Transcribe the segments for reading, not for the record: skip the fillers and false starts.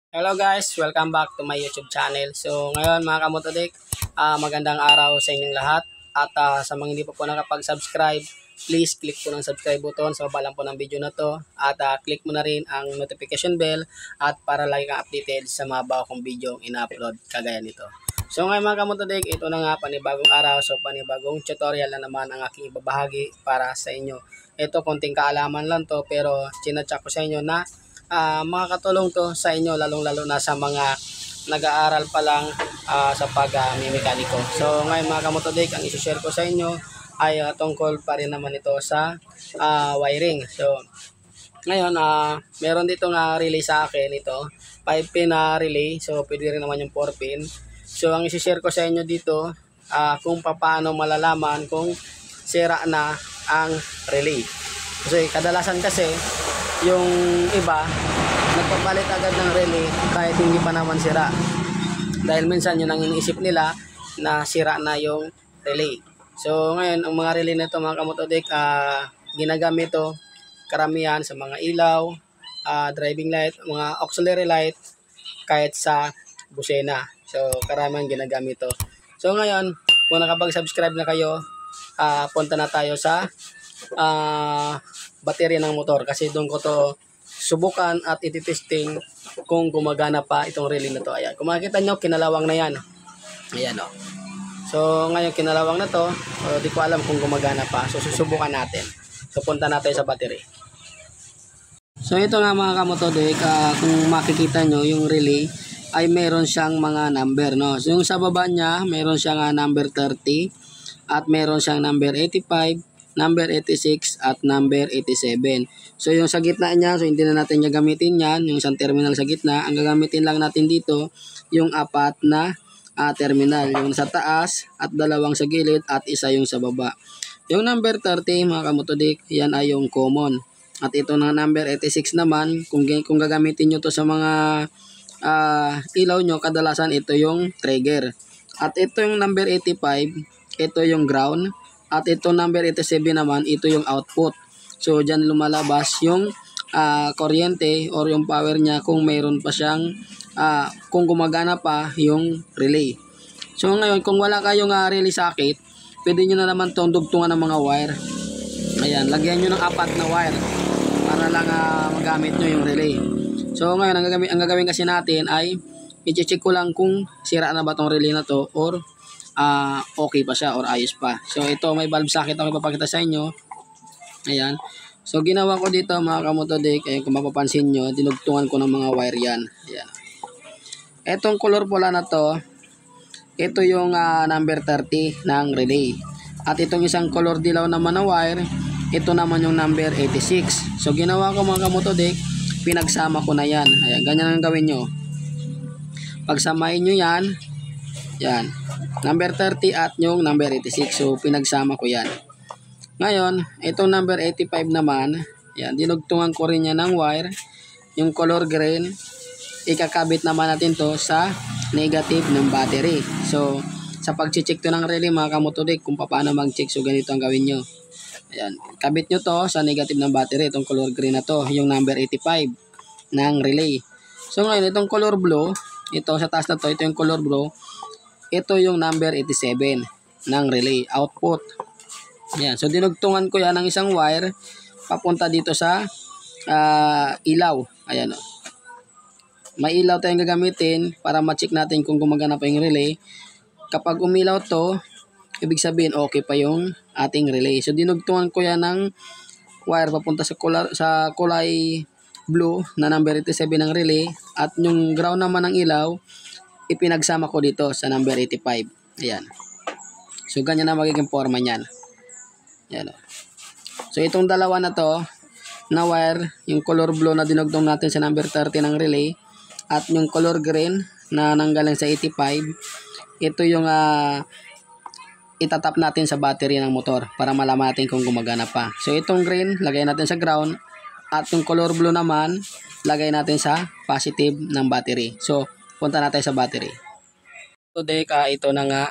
Hello guys, welcome back to my YouTube channel. So ngayon mga kamotodik, magandang araw sa inyong lahat. At sa mga hindi pa po nakapag-subscribe, please click po ng subscribe button sa baba lang po ng video na to. At click mo na rin ang notification bell at para lagi kang updated sa mga bago kong video ina-upload kagaya nito. So ngayon mga kamotodik, ito na nga panibagong araw. So panibagong tutorial na naman ang aking ibabahagi para sa inyo. Ito konting kaalaman lang to pero chinatsak ko sa inyo na makakatulong to sa inyo lalong-lalo na sa mga nag-aaral pa lang sa pag-mekaniko. So ngayon mga kamotodik, ang isi-share ko sa inyo ay tungkol pa rin naman ito sa wiring. So ngayon meron dito nga relay sa akin ito, 5 pin na relay. So pwede rin naman yung 4 pin. So ang isi-share ko sa inyo dito kung paano malalaman kung sira na ang relay. Kasi kadalasan kasi yung iba nagpapalit agad ng relay kahit hindi pa naman sira, dahil minsan yun ang iniisip nila na sira na yung relay. So ngayon ang mga relay nito mga kamotodik, ginagamit to karamihan sa mga ilaw, driving light, mga auxiliary light, kahit sa busena. So karamihan ginagamit to. So ngayon kung nakapag-subscribe na kayo, punta na tayo sa baterya ng motor, kasi doon ko to subukan at ititesting kung gumagana pa itong relay na to. Ayan, kung makikita nyo, kinalawang na yan. Ayan o. So ngayon kinalawang na to, di ko alam kung gumagana pa. So susubukan natin. So punta natin sa battery. So ito nga mga kamotodik, kung makikita nyo yung relay ay meron siyang mga number, no? So yung sa baba niya meron siyang number 30 at meron siyang number 85, number 86 at number 87. So yung sa gitna niya, so hindi na natin gagamitin yan, yung isang terminal sa gitna. Ang gagamitin lang natin dito yung apat na terminal, yung sa taas at dalawang sa gilid at isa yung sa baba. Yung number 30 mga kamotodik, yan ay yung common. At ito na number 86 naman, kung gagamitin nyo to sa mga ilaw nyo, kadalasan ito yung trigger. At ito yung number 85, ito yung ground. At ito number 87 naman, ito yung output. So dyan lumalabas yung kuryente or yung power niya kung mayroon pa siyang kung gumagana pa yung relay. So ngayon kung wala kayong relay socket, pwede nyo na naman itong dugtungan ng mga wire. Ayan, lagyan nyo ng apat na wire para lang magamit nyo yung relay. So ngayon ang gagawin kasi natin ay i-check ko lang kung sira na ba tong relay na to or okay pa siya or ayos pa. So ito may valve socket ako ipapakita sa inyo. Ayan. So ginawa ko dito mga kamotodik, ayun, kung mapapansin nyo, dinugtungan ko ng mga wire yan. Ayan. Etong color pula na to, ito yung number 30 ng relay. At itong isang color dilaw naman na wire, ito naman yung number 86. So ginawa ko mga kamotodik, pinagsama ko na yan. Ayan, ganyan ang gawin nyo. Pagsamahin nyo yan, yan, number 30 at yung number 86. So pinagsama ko yan. Ngayon, itong number 85 naman, yan, dinugtungan ko rin yan ng wire. Yung color green, ikakabit naman natin to sa negative ng battery. So sa pag-check to ng relay mga kamotodik, kung paano mag-check, so ganito ang gawin nyo. Ayan, kabit nyo to sa negative ng battery, itong color green na to, yung number 85 ng relay. So ngayon, itong color blue, ito sa taas na to, ito yung color blue, ito yung number 87 ng relay output. Ayan, so dinugtungan ko yan ng isang wire papunta dito sa ilaw. Ayan o. May ilaw tayong gagamitin para ma-check natin kung gumagana pa yung relay. Kapag umilaw to, ibig sabihin okay pa yung ating relay. So dinugtungan ko yan ng wire papunta sa kulay blue na number 87 ng relay. At yung ground naman ng ilaw, ipinagsama ko dito sa number 85. Ayan. So ganyan na magiging forma niyan. Ayan. So itong dalawa na to na wire, yung color blue na dinugtong natin sa number 30 ng relay at yung color green na nanggaling sa 85, ito yung itatap natin sa battery ng motor para malaman natin kung gumagana pa. So itong green, lagay natin sa ground at yung color blue naman, lagay natin sa positive ng battery. So punta natin sa battery. Today ito na nga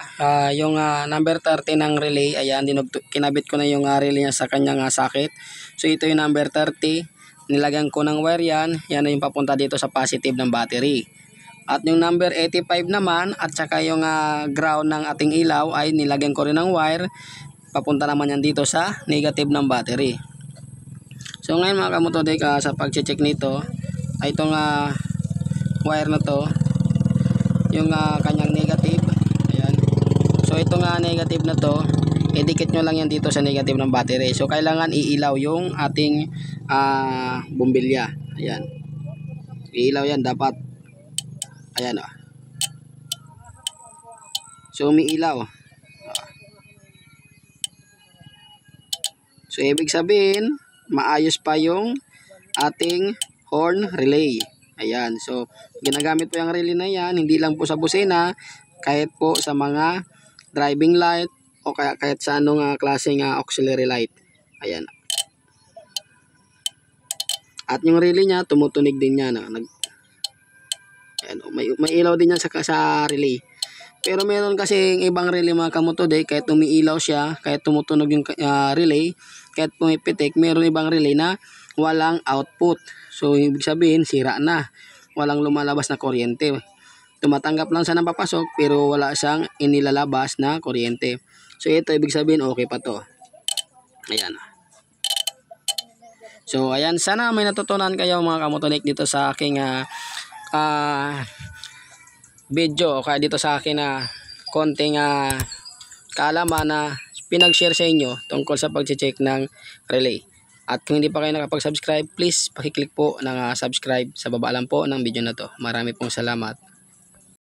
yung number 30 ng relay. Ayan, kinabit ko na yung relay niya sa kanyang socket. So ito yung number 30 nilagyan ko ng wire yan. Yan na yung papunta dito sa positive ng battery. At yung number 85 naman at saka yung ground ng ating ilaw ay nilagyan ko rin ng wire. Papunta naman yan dito sa negative ng battery. So ngayon mga kamotodek, sa pag-check nito ay itong wire na to, yung kanyang negative. Ayan. So itong negative na to, idikit nyo lang yan dito sa negative ng battery. So kailangan iilaw yung ating bumbilya. Ayan. Iilaw yan dapat. Ayan o. So umiilaw. So ibig sabihin, maayos pa yung ating horn relay. Ayan. So ginagamit po yung relay na yan, hindi lang po sa busina, kahit po sa mga driving light o kahit sa anong klaseng auxiliary light. Ayan. At yung relay niya, tumutunog din yan. Ayan, may ilaw din yan sa relay. Pero meron kasing ibang relay mga kamotodek, kahit umiilaw siya, kahit tumutunog yung relay, kahit pumipitik, meron ibang relay na walang output. So ibig sabihin, sira na. Walang lumalabas na kuryente. Tumatanggap lang siya ng papasok, pero wala siyang inilalabas na kuryente. So ito, ibig sabihin, okay pa to. Ayan. So ayan, sana may natutunan kayo mga kamotodek dito sa aking video, o kaya dito sa akin konting kaalaman na pinag-share sa inyo tungkol sa pag-check ng relay. At kung hindi pa kayo nakapag-subscribe, please pakiclick po ng subscribe sa baba lang po ng video na to. Marami pong salamat.